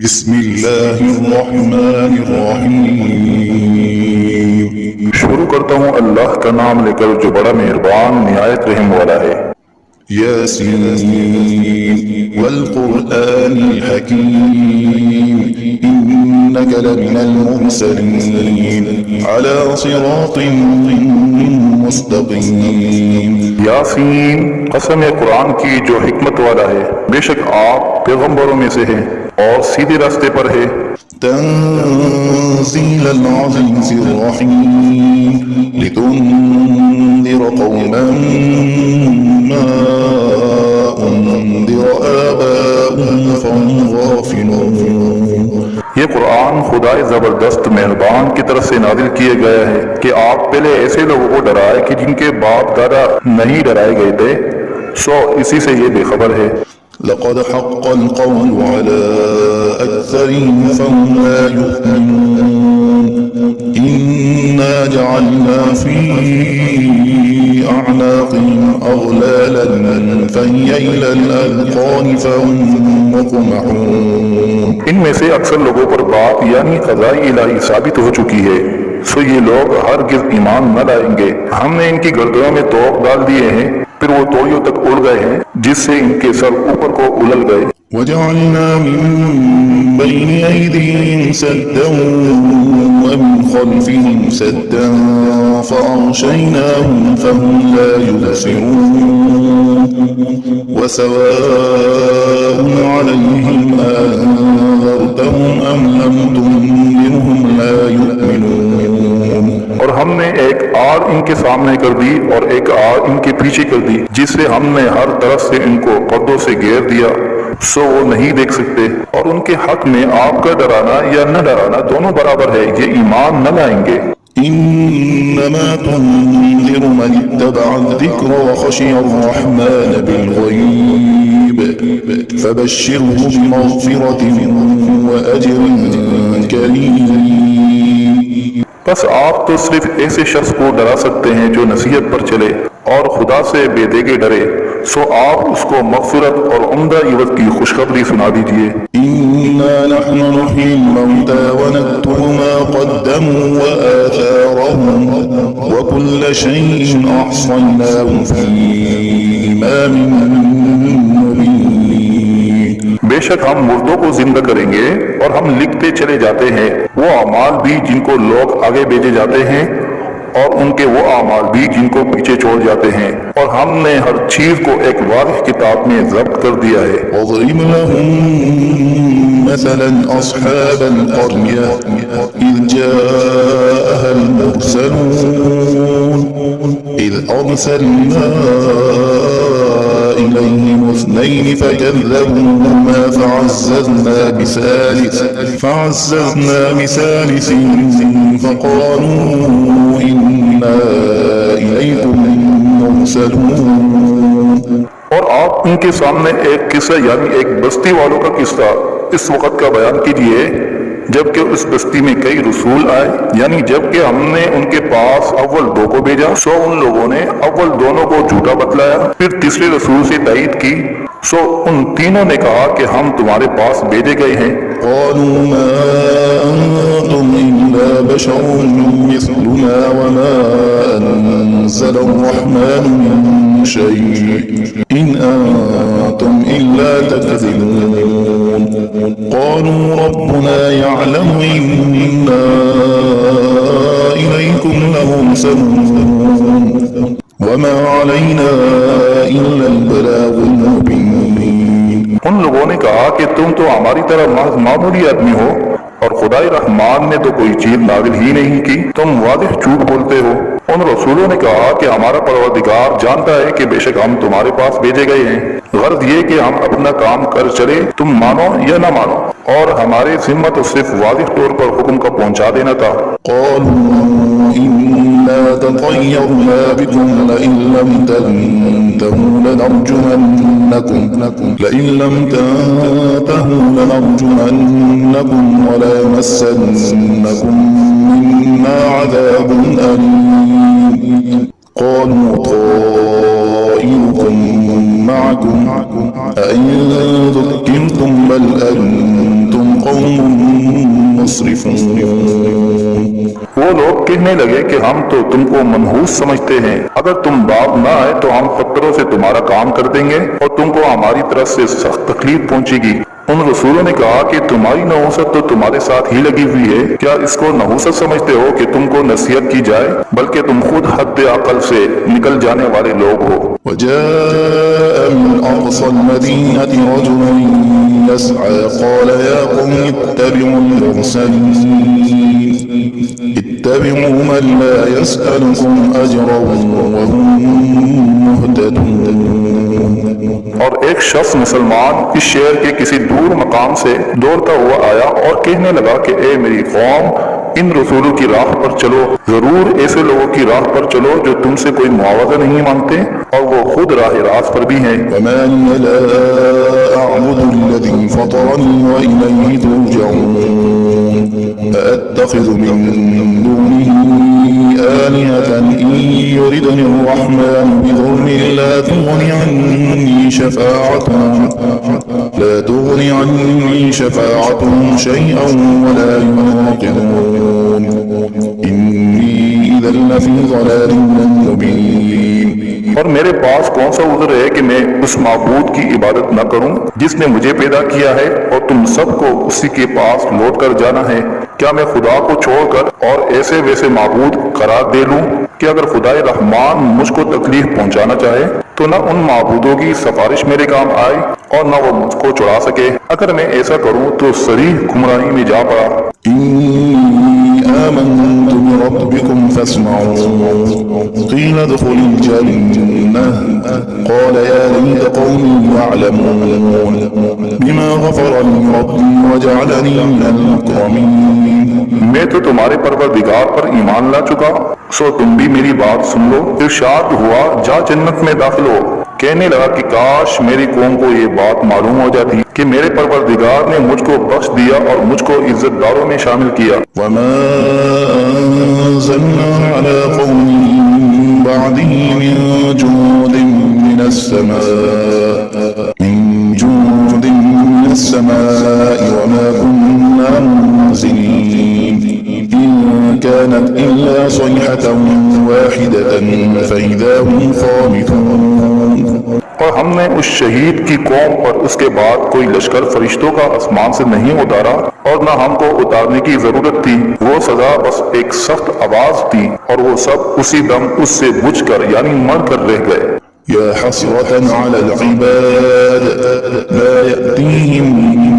بسم اللہ الرحمن الرحیم۔ شروع کرتا ہوں اللہ کا نام لے کر جو بڑا مہربان نہایت رحم والا ہے۔ یاسین والقرآن الحکیم انک لمن المرسلین علی صراط مستقیم۔ یاسین، قسم ہے قرآن کی جو حکمت والا ہے، بے شک آپ پیغمبروں میں سے ہیں اور سیدھے راستے پر ہے۔ تنزیل العزیز الرحیم لتنذر قوما ما انذر آباؤهم فهم غافلون۔ یہ قرآن خدائے زبردست مہربان کی طرف سے نازل کیے گیا ہے کہ آپ پہلے ایسے لوگوں کو ڈرائے کہ جن کے باپ دادا نہیں ڈرائے گئے تھے، سو اسی سے یہ بے خبر ہے۔ لقد حق القول على أكثرهم فهم لا يؤمنون إنا جعلنا في أعناقهم أغلالا فهي إلى الأذقان فهم مقمحون۔ ان میں سے اکثر لوگوں پر بات یعنی قضاء الہی ثابت ہو چکی ہے، سو یہ لوگ ہرگز ایمان نہ لائیں گے۔ ہم نے ان کی گردنوں میں توق ڈال دیے ہیں، پھر وہ توڑیوں تک اڑ گئے ہیں جس سے ان کے سر اوپر کو اولل گئے۔ وجعلنا من بين أيديهم سدا ومن خلفهم سدا فأغشيناهم فهم لا يبصرون وسواء عليهم أنذرتهم أم لم تنذرهم لا يؤمنون۔ اور ہم نے ایک آڑ ان کے سامنے کر دی اور ایک آڑ ان کے پیچھے کر دی، جس سے ہم نے ہر طرف سے ان کو پردوں سے گھیر دیا، سو وہ نہیں دیکھ سکتے۔ اور ان کے حق میں آپ کا ڈرانا یا نہ ڈرانا دونوں برابر ہے، یہ ایمان نہ لائیں گے۔ إنما تنذر من اتبع الذكر وخشي الرحمن بالغيب فبشره بمغفرة وأجر كريم۔ بس آپ تو صرف ایسے شخص کو ڈرا سکتے ہیں جو نصیحت پر چلے اور خدا سے بے دیگے ڈرے، سو آپ اس کو مغفرت اور عمدہ عوض کی خوشخبری سنا دیجئے۔ إنا نحن نحيي الموتى ونكتب ما قدموا وآثارهم وكل شيء أحصيناه في إمام مبين۔ بے شک ہم مردوں کو زندہ کریں گے اور ہم لکھتے چلے جاتے ہیں وہ اعمال بھی جن کو لوگ آگے بھیجے جاتے ہیں اور ان کے وہ اعمال بھی جن کو پیچھے چھوڑ جاتے ہیں، اور ہم نے ہر چیز کو ایک واضح کتاب میں ضبط کر دیا ہے۔ واضرب لهم مثلا أصحاب القرية إذ جاءها المرسلون إذ أرسلنا إليهم اثنين فكذبوهما فعززنا بثالث فقالوا إنا إليكم مرسلون۔ اور آپ ان کے سامنے ایک قصہ یعنی ایک بستی والوں کا قصہ اس وقت کا بیان کیجئے جبکہ اس بستی میں کئی رسول آئے، یعنی جبکہ ہم نے ان کے پاس اول دو کو بھیجا، سو ان لوگوں نے اول دونوں کو جھوٹا بتلایا، پھر تیسرے رسول سے تائید کی، سو ان تینوں نے کہا کہ ہم تمہارے پاس بھیجے گئے ہیں۔ قالوا ما أنتم إلا بشر مثلنا وما أنزل الرحمن من شيء إن أنتم إلا تكذبون۔ قالوا ربنا يعلم إنا إليكم لمرسلون وما علينا إلا البلاغ المبين۔ ان لوگوں نے کہا کہ تم تو ہماری طرح محض معمولی آدمی ہو اور خدائے رحمان نے تو کوئی چیز نازل ہی نہیں کی، تم واضح جھوٹ بولتے ہو۔ ان رسولوں نے کہا کہ ہمارا پروردگار جانتا ہے کہ بے شک ہم تمہارے پاس بھیجے گئے ہیں، غرض یہ کہ ہم اپنا کام کر چلے، تم مانو یا نہ مانو، اور ہمارے ذمہ تو صرف واضح طور پر حکم کا پہنچا دینا تھا۔ قالوا إنا تطيرنا بكم لئن لم تنتهوا لنرجمنكم وليمسنكم منا عذاب أليم۔ قالوا طائركم معكم أئن ذكرتم بل أنتم قوم مسرفون. وہ لوگ کہنے لگے کہ ہم تو تم کو منحوس سمجھتے ہیں، اگر تم باپ نہ آئے تو ہم پتھروں سے تمہارا کام کر دیں گے اور تم کو ہماری طرف سے سخت تکلیف پہنچے گی. ان رسولوں نے کہا کہ تمہاری نحوست تو تمہارے ساتھ ہی لگی ہوئی ہے، کیا اس کو نحوست سمجھتے ہو کہ تم کو نصیحت کی جائے؟ بلکہ تم خود حد عقل سے نکل جانے والے لوگ ہو. وجاء من أقصى المدينة رجل يسعى قال يا قوم اتبعوا المرسلين اتبعوا من لا يسألكم أجرا وهم مهتدون. اور ایک شخص مسلمان اس شہر کے کسی دور مقام سے دوڑتا ہوا آیا اور کہنے لگا کہ اے میری قوم، ان رسولوں کی راہ پر چلو، ضرور ایسے لوگوں کی راہ پر چلو جو تم سے کوئی معاوضہ نہیں مانگتے اور وہ خود راہ راست پر بھی ہیں. وما لي لا أعبد الذي فطرني وإليه ترجعون. أأتخذ من دونه آلهة إن يردني الرحمن بضر لا تغني عني شفاعتهم شيئا ولا ينقذون. إني إذا لفي ضلال مبين. اور میرے پاس کون سا عذر ہے کہ میں اس معبود کی عبادت نہ کروں جس نے مجھے پیدا کیا ہے اور تم سب کو اسی کے پاس لوٹ کر جانا ہے؟ کیا میں خدا کو چھوڑ کر اور ایسے ویسے معبود قرار دے لوں کہ اگر خدائے رحمان مجھ کو تکلیف پہنچانا چاہے تو نہ ان معبودوں کی سفارش میرے کام آئے اور نہ وہ مجھ کو چھڑا سکے؟ اگر میں ایسا کروں تو صریح گمراہی میں جا پڑا. آمنت بربكم فاسمعون. قيل ادخل الجنة قال يا ليت قومي يعلمون بما غفر لي ربي وجعلني من المكرمين. میں تو تمہارے پروردگار پر ایمان لا چکا، سو تم بھی میری بات سن لو. ارشاد ہوا جا جنت میں داخل ہو. کہنے لگا کہ کاش میری قوم کو یہ بات معلوم ہو جاتی کہ میرے پروردگار نے مجھ کو بخش دیا اور مجھ کو عزت داروں میں شامل کیا. وما أنزلنا على قومه من بعده من جند من السماء وما كنا منزلين. إن كانت إلا صيحة واحدة فإذا هم خامدون. اور ہم نے اس شہید کی قوم پر اس کے بعد کوئی لشکر فرشتوں کا آسمان سے نہیں اتارا اور نہ ہم کو اتارنے کی ضرورت تھی. وہ سزا بس ایک سخت آواز تھی اور وہ سب اسی دم اس سے بجھ کر یعنی مر کر رہ گئے. يا حسرة على العباد ما يأتيهم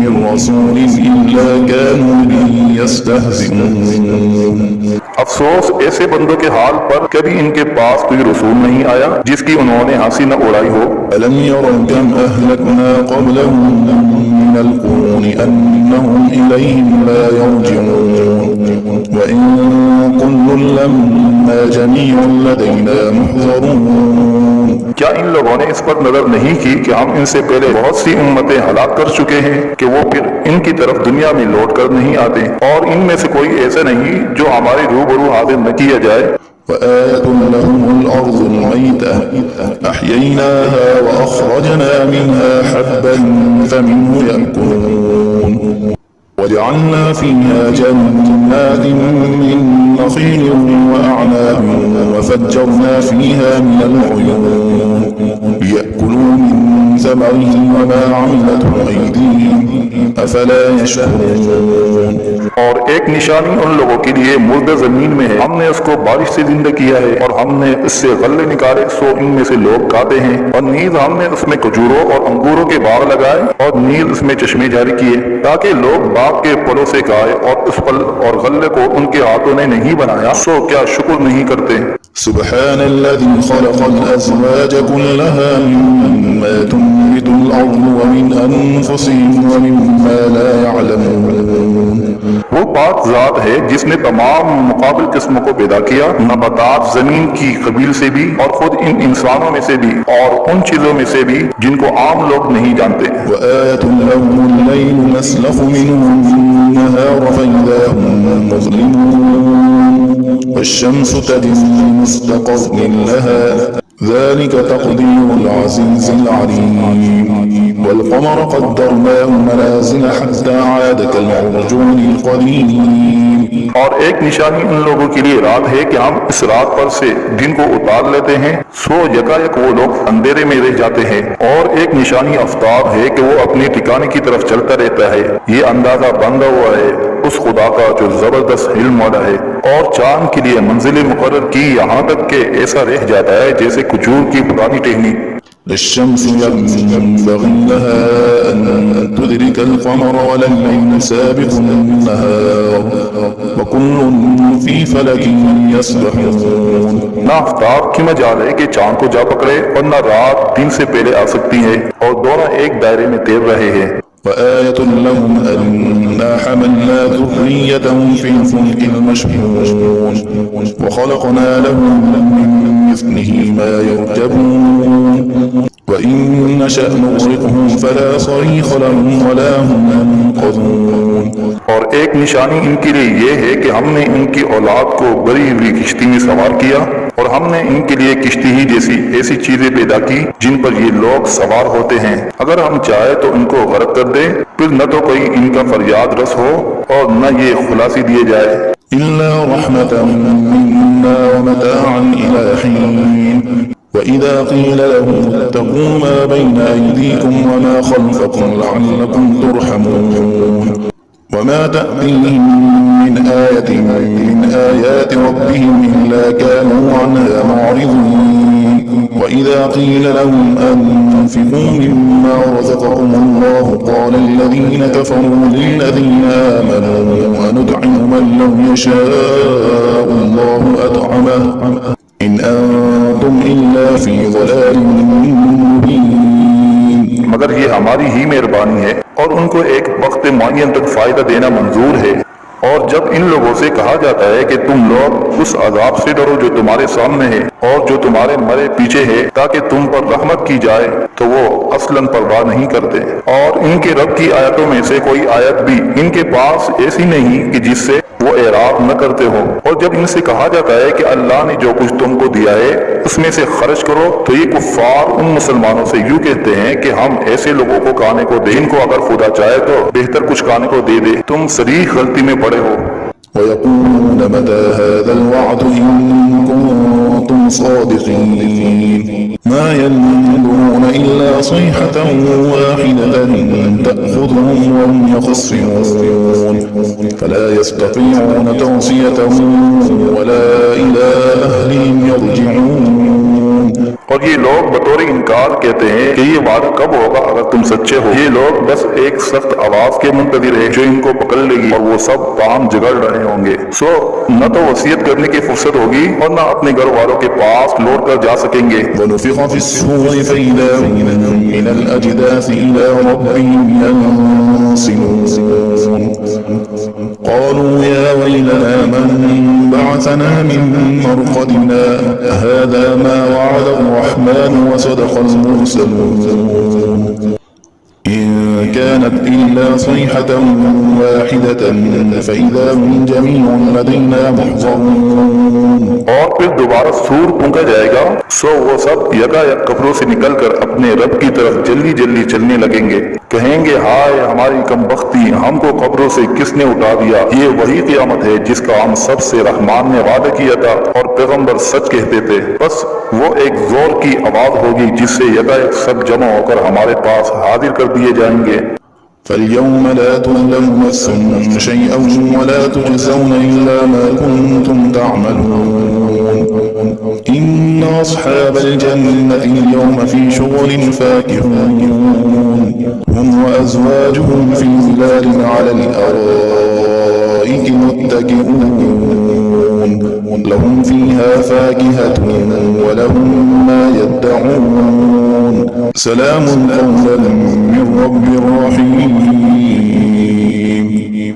من رسول إلا كانوا به يستهزئون. افسوس ایسے بندوں کے حال پر کبھی ان کے پاس کوئی رسول نہیں آیا جس کی انہوں نے ہنسی نہ اڑائی ہو. ألم يروا كم أهلكنا قبلهم من القرون أنهم إليهم لا يرجعون وإن كل لما جميع لدينا محضرون. کیا ان لوگوں نے اس پر نظر نہیں کی کہ ہم ان سے پہلے بہت سی امتیں ہلاک کر چکے ہیں کہ وہ پھر ان کی طرف دنیا میں لوٹ کر نہیں آتے اور ان میں سے کوئی ایسا نہیں جو ہمارے روبرو حاضر نہ کیا جائے. وآية لهم الأرض الميتة أحييناها وأخرجنا منها حبا فمنه يأكلون وجعلنا فيها جنات من نخيل وأعناب وفجرنا فيها من العيون ليأكلوا من ثمره وما عملته أيديهم أفلا يشكرون. اور ایک نشانی ان لوگوں کے لیے مردہ زمین میں ہے، ہم نے اس کو بارش سے زندہ کیا ہے اور ہم نے اس سے غلے نکالے سو ان میں سے لوگ کھاتے ہیں. اور نیز ہم نے اس میں کھجوروں اور انگوروں کے باغ لگائے اور نیز اس میں چشمے جاری کیے تاکہ لوگ باغ کے پھلوں سے کھائے اور اس پھل اور غلے کو ان کے ہاتھوں نے نہیں بنایا سو کیا شکر نہیں کرتے. سبحان الذي خلق الأزواج كلها مما تنبت الأرض ومن أنفسهم ومما لا يعلمون. وہ پاک ذات ہے جس نے تمام مقابل قسموں کو پیدا کیا، نباتات زمین کی قبیل سے بھی اور خود ان انسانوں میں سے بھی اور ان چیزوں میں سے بھی جن کو عام لوگ نہیں جانتے. وآية لهم الليل نسلخ منه النهار فإذا هم مظلمون والشمس تجري لمستقر لها ذلك تقدير العزيز العليم. والقمر قدرناه منازل حتى عاد كالعرجون القديم اور ایک نشانی ان لوگوں کے لیے رات ہے کہ ہم اس رات پر سے دن کو اتار لیتے ہیں، سو یکایک وہ لوگ اندھیرے میں رہ جاتے ہیں، اور ایک نشانی آفتاب ہے کہ وہ اپنے ٹھکانے کی طرف چلتا رہتا ہے۔ یہ اندازہ بندہ ہوا ہے اس خدا کا جو زبردست علم والا ہے، اور چاند کے لیے منزلیں مقرر کی یہاں تک کہ ایسا رہ جاتا ہے جیسے کھجور کی پرانی ٹہنی۔ الشمس ينبغي لها أن تدرك القمر ولا الليل سابق النهار وكل في فلك يسبحون۔ نہ آفتاب کی مجال ہے کہ چاند کو جا پکڑے، اور نہ رات دن سے پہلے آ سکتی ہے، اور دونوں ایک دائرے میں تیر رہے ہیں۔ وآية لهم أنا حملنا ذريتهم في الفلك المشحون وخلقنا لهم من مثله ما يركبون وإن نشأ نغرقهم فلا صريخ لهم ولا هم ينقذون۔ اور ایک نشانی ان کے لیے یہ ہے کہ ہم نے ان کی اولاد کو بڑی ہوئی کشتی میں سوار کیا، اور ہم نے ان کے لیے کشتی ہی جیسی ایسی چیزیں پیدا کی جن پر یہ لوگ سوار ہوتے ہیں۔ اگر ہم چاہے تو ان کو غرق کر دے، پھر نہ تو کوئی ان کا فریاد رس ہو اور نہ یہ خلاصی دیے جائے۔ إلا رحمة منا ومتاعا إلى حين وإذا قيل لهم اتقوا ما بين أيديكم وما خلفكم لعلكم ترحمون وما تأتيهم من آية من آيات ربهم إلا كانوا عنها معرضين وإذا قيل لهم أنفقوا مما رزقكم الله قال الذين كفروا للذين آمنوا أندعم من لو يشاء الله أطعمه إن أنتم إلا في ضلال مبين۔ مگر یہ ہماری ہی مہربانی ہے، اور ان کو ایک وقت معین تک فائدہ دینا منظور ہے۔ اور جب ان لوگوں سے کہا جاتا ہے کہ تم لوگ اس عذاب سے ڈرو جو تمہارے سامنے ہے اور جو تمہارے مرے پیچھے ہے تاکہ تم پر رحمت کی جائے، تو وہ اصلاً پرواہ نہیں کرتے، اور ان کے رب کی آیتوں میں سے کوئی آیت بھی ان کے پاس ایسی نہیں کہ جس سے وہ اعراض نہ کرتے ہو۔ اور جب ان سے کہا جاتا ہے کہ اللہ نے جو کچھ تم کو دیا ہے اس میں سے خرچ کرو، تو یہ کفار ان مسلمانوں سے یوں کہتے ہیں کہ ہم ایسے لوگوں کو کھانے کو دیں، ان کو اگر خدا چاہے تو بہتر کچھ کھانے کو دے دے، تم صریح غلطی میں پڑے ہو۔ ويقولون متى هذا الوعد إن كنتم صادقين ما ينظرون إلا صيحة واحدة تأخذهم وهم يخصمون فلا يستطيعون توصية ولا إلى أهلهم يرجعون۔ اور یہ لوگ بطور انکار کہتے ہیں کہ یہ وعدہ کب ہوگا اگر تم سچے ہو۔ یہ لوگ بس ایک سخت آواز کے منتظر ہیں جو ان کو پکڑ لے گی، اور وہ سب کام جگڑ رہے ہوں گے۔ سو نہ تو وصیت کرنے کی فرصت ہوگی اور نہ اپنے گھر والوں کے پاس لوٹ کر جا سکیں گے۔ ونفخ في الصور فإذا هم من الأجداث إلى ربهم ينسلون قالوا يا ويلنا من بعثنا من مرقدنا هذا ما وعد الرحمن وصدق المرسلون إن كانت إلا صيحة واحدة فإذا هم جميع لدينا محضرون۔ اور پھر دوبارہ سور پھونکا جائے گا، سو وہ سب یکایک قبروں سے نکل کر اپنے رب کی طرف جلدی جلدی چلنے لگیں گے، کہیں گے ہائے ہماری کم بختی، ہم کو قبروں سے کس نے اٹھا دیا۔ یہ وہی قیامت ہے جس کا ہم سب سے رحمان نے وعدہ کیا تھا اور پیغمبر سچ کہتے تھے۔ بس وہ ایک زور کی آواز ہوگی جس سے یکایک سب جمع ہو کر ہمارے پاس حاضر کر دیے جائیں گے۔ فاليوم لا تظلم نفس شيئا ولا تجزون إلا ما كنتم تعملون إن أصحاب الجنة اليوم في شغل فاكهون هم وأزواجهم في ظلال على الأرائك متكئون لهم فيها فاكهة ولهم ما يدعون سلام قولا من رب رحيم۔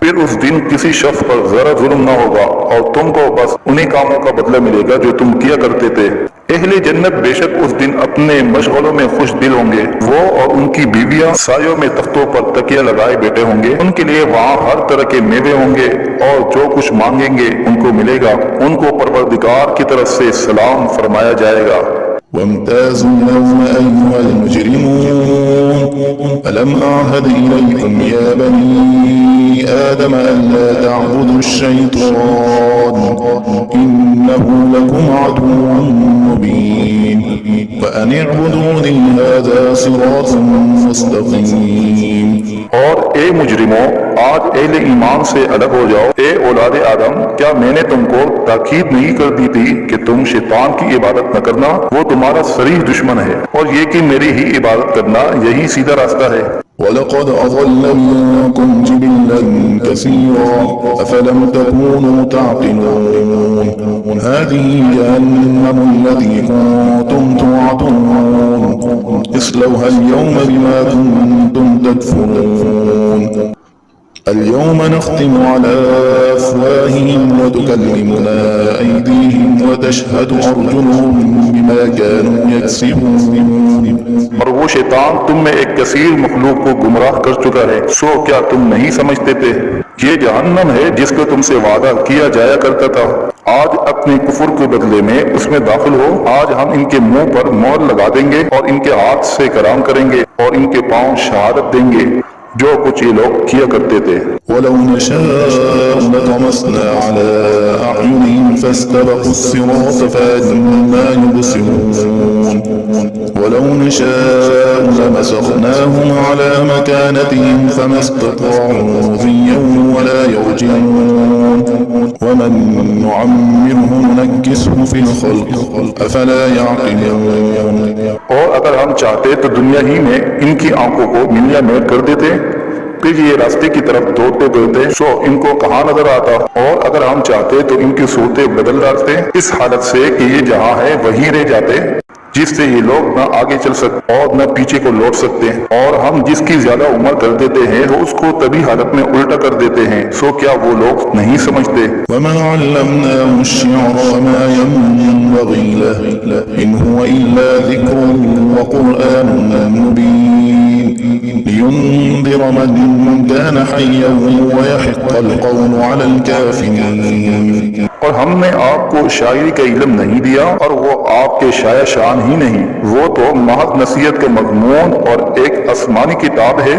پھر اس دن کسی شخص پر ذرا ظلم نہ ہوگا، اور تم کو بس انہی کاموں کا بدلہ ملے گا جو تم کیا کرتے تھے۔ اہل جنت بے شک اس دن اپنے مشغلوں میں خوش دل ہوں گے، وہ اور ان کی بیویاں سایوں میں تختوں پر تکیہ لگائے بیٹھے ہوں گے، ان کے لیے وہاں ہر طرح کے میوے ہوں گے، اور جو کچھ مانگیں گے ان کو ملے گا، ان کو پروردگار کی طرف سے سلام فرمایا جائے گا۔ وامتازوا اليوم أيها المجرمون ألم أعهد إليكم يا بني آدم ألا تعبدوا الشيطان إنه لكم عدو مبين وأن اعبدوني هذا صراط مستقيم. اور اے مجرموں، آج اہل ایمان سے الگ ہو جاؤ۔ اے اولاد آدم، کیا میں نے تم کو تاکید نہیں کر دی تھی کہ تم شیطان کی عبادت نہ کرنا؟ وہ تمہارا صریح دشمن ہے، اور یہ کہ میری ہی عبادت کرنا یہی سیدھا راستہ ہے۔ وَلَقَدْ أَضَلَّ مِنكُمْ جِبِلًّا كَثِيرًا أَفَلَمْ تَكُونُوا تَعْقِلُونَ هَذِهِ جَهَنَّمُ الَّتِي كُنتُمْ تُوعَدُونَ اصْلَوْهَا الْيَوْمَ بِمَا كُنتُمْ تَكْفُرُونَ اليوم نختم على أفواههم وتكلمنا أيديهم وتشهد أرجلهم بما كانوا يكسبون. اور وہ شیطان تم میں ایک کثیر مخلوق کو گمراہ کر چکا ہے، سو کیا تم نہیں سمجھتے تھے؟ یہ جہنم ہے جس کو تم سے وعدہ کیا جایا کرتا تھا۔ آج اپنے کفر کے بدلے میں اس میں داخل ہو۔ آج ہم ان کے منہ پر مہر لگا دیں گے اور ان کے ہاتھ سے کرام کریں گے اور ان کے پاؤں شہادت دیں گے جو کچھ یہ لوگ کیا کرتے تھے۔ وَلَوْ نَشَاءُ لَطَمَسْنَا عَلَىٰ أَعْيُنِهِمْ فَاسْتَبَقُوا الصِّرَاطَ فَأَنَّىٰ يُبْصِرُونَ وَلَوْ نَشَاءُ لَمَسَخْنَاهُمْ عَلَىٰ مَكَانَتِهِمْ فَمَا اسْتَطَاعُوا مُضِيًّا وَلَا يَرْجِعُونَ وَمَن نُّعَمِّرْهُ نُنَكِّسْهُ فِي الْخَلْقِ أَفَلَا يَعْقِلُونَ۔ اور اگر ہم چاہتے تو دنیا ہی میں ان کی آنکھوں کو ملیا میل کر دیتے، پھر یہ راستے کی طرف دوڑتے دوڑتے سو ان کو کہاں نظر آتا؟ اور اگر ہم چاہتے تو ان کی صورتیں بدل ڈالتے اس حالت سے کہ یہ جہاں ہے وہیں رہ جاتے، جس سے یہ لوگ نہ آگے چل سکتے اور نہ پیچھے کو لوٹ سکتے۔ اور ہم جس کی زیادہ عمر کر دیتے ہیں وہ اس کو تبھی حالت میں الٹا کر دیتے ہیں، سو کیا وہ لوگ نہیں سمجھتے؟ وَمَا عَلَّمْنَاهُ الشِّعْرَ وَمَا يَنبَغِي لَهُ إِنْ هُوَ إِلَّا ذِكْرٌ وَقُرْآنٌ مُّبِينٌ لِيُنذِرَ مَن كَانَ حَيًّا وَيَحِقَّ الْقَوْلُ عَلَى الْكَافِرِينَ۔ اور ہم نے آپ کو شاعری کا علم نہیں دیا اور وہ آپ کے شاعر شان ہی نہیں، وہ تو محض نصیحت کا مضمون اور ایک آسمانی کتاب ہے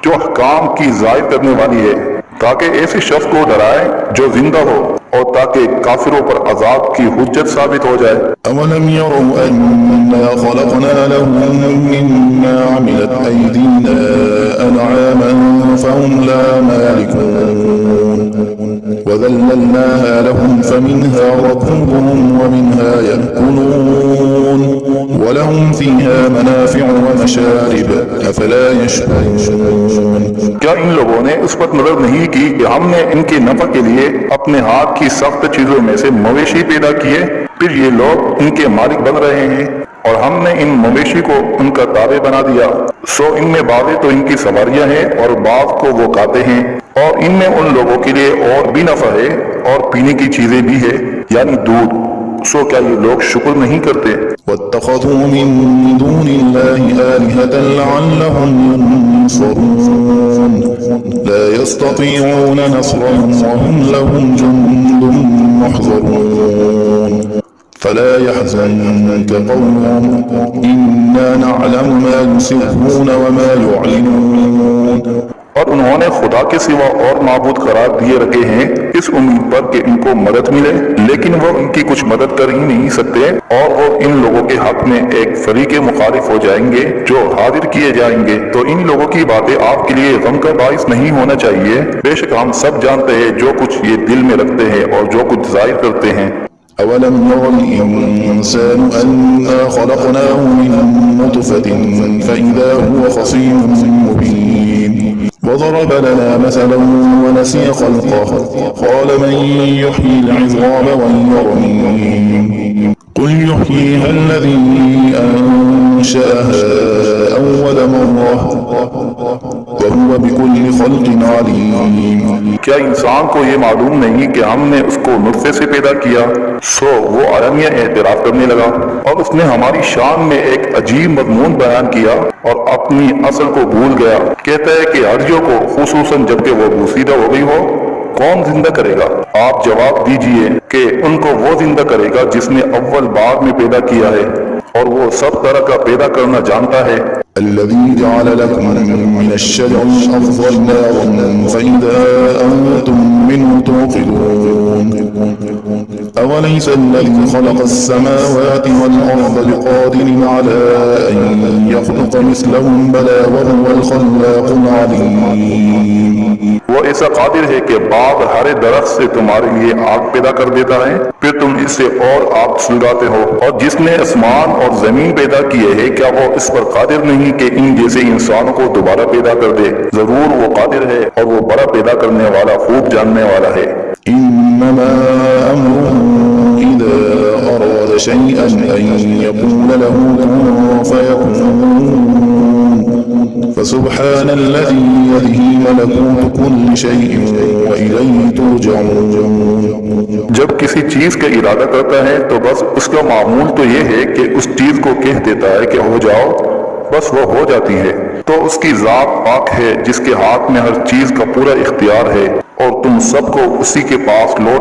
جو احکام کی ظاہر کرنے والی ہے، تاکہ ایسے شخص کو ڈرائے جو زندہ ہو اور تاکہ کافروں پر عذاب کی حجت ثابت ہو جائے۔ أَوَلَمْ يَرَوْا أَنَّا خَلَقْنَا لَهُم مِّمَّا عَمِلَتْ أَيْدِينَا أَنْعَامًا فَهُمْ لَا مَالِكُونَ وَذَلَّلْنَاهَا لَهُمْ فَمِنْهَا رَكُوبُهُمْ وَمِنْهَا يَأْكُلُونَ وَلَهُمْ فِيهَا مَنَافِعُ وَمَشَارِبُ أَفَلَا يَشْكُرُونَ۔ کیا ان لوگوں نے اس پر نظر نہیں کی کہ ہم نے ان کے نفع کے لیے اپنے ہاتھ کی سخت چیزوں میں سے مویشی پیدا کیے، پھر یہ لوگ ان کے مالک بن رہے ہیں اور ہم نے ان مویشی کو ان کا تابع بنا دیا، سو ان میں بعضیں تو ان کی سواریاں ہیں اور بعض کو وہ کھاتے ہیں، اور ان میں ان لوگوں کے لیے اور بھی نفع ہے اور پینے کی چیزیں بھی ہے یعنی دودھ، سو کیا یہ لوگ شکر نہیں کرتے؟ وَاتَّخَذُوا مِن دُونِ اللَّهِ آلِهَةً لَعَلَّهُمْ يُنصَرُونَ لَا يَسْتَطِيعُونَ نَصْرَهُمْ وَهُمْ لَهُمْ جُندٌ مُّحْضَرُونَ فَلَا يَحْزُنكَ قَوْلُهُمْ إِنَّا نَعْلَمُ مَا يُسِرُّونَ وَمَا يُعْلِنُونَ۔ اور انہوں نے خدا کے سوا اور معبود قرار دیے رکھے ہیں اس امید پر کہ ان کو مدد ملے، لیکن وہ ان کی کچھ مدد کر ہی نہیں سکتے، اور وہ ان لوگوں کے حق میں ایک فریق مخالف ہو جائیں گے جو حاضر کیے جائیں گے۔ تو ان لوگوں کی باتیں آپ کے لیے غم کا باعث نہیں ہونا چاہیے، بے شک ہم سب جانتے ہیں جو کچھ یہ دل میں رکھتے ہیں اور جو کچھ ظاہر کرتے ہیں۔ أَوَلَمْ يَرَ الْإِنسَانُ أَنَّا خَلَقْنَاهُ مِن نُّطْفَةٍ فَإِذَا هُوَ خَصِيمٌ مُّبِينٌ وَضَرَبَ لَنَا مَثَلًا وَنَسِيَ خَلْقَهُ قَالَ مَن يُحْيِي الْعِظَامَ وَهِيَ رَمِيمٌ قُلْ يُحْيِيهَا الَّذِي أَنشَأَهَا أَوَّلَ مَرَّةٍ وَهُوَ بِكُلِّ خَلْقٍ عَلِيمٌ۔ کیا انسان کو یہ معلوم نہیں کہ ہم نے اس کو نطفے سے پیدا کیا؟ سو وہ علانیہ اعتراف کرنے لگا اور اس نے ہماری شان میں ایک عجیب مضمون بیان کیا اور اپنی اصل کو بھول گیا۔ کہتا ہے کہ ہڈیوں کو خصوصاً جبکہ وہ بوسیدہ ہو گئی ہو کون زندہ کرے گا؟ آپ جواب دیجئے کہ ان کو وہ زندہ کرے گا جس نے اول بار میں پیدا کیا ہے، اور وہ سب طرح کا پیدا کرنا جانتا ہے۔ الذي جعل لكم من الشجر الأخضر نارا فإذا أنتم منه توقدون أوليس الذي خلق السماوات والأرض بقادر على أن يخلق مثلهم بلى وهو الخلاق العليم۔ وہ ایسا قادر ہے کہ باغ ہر درخت سے تمہارے لیے آگ پیدا کر دیتا ہے، پھر تم اس سے اور آگ سلگاتے ہو۔ اور جس نے آسمان اور زمین پیدا کیے ہے، کیا وہ اس پر قادر نہیں کہ ان جیسے انسانوں کو دوبارہ پیدا کر دے؟ ضرور وہ قادر ہے اور وہ بڑا پیدا کرنے والا، خوب جاننے والا ہے۔ إنما أمره إذا أراد شيئا أن يقول له كن فيكون فسبحان الذي بيده ملكوت كل شيء وإليه ترجعون۔ جب کسی چیز کا ارادہ کرتا ہے تو بس اس کا معمول تو یہ ہے کہ اس چیز کو کہہ دیتا ہے کہ ہو جاؤ، بس وہ ہو جاتی ہے۔ تو اس کی ذات پاک ہے جس کے ہاتھ میں ہر چیز کا پورا اختیار ہے، اور تم سب کو اسی کے پاس لوٹ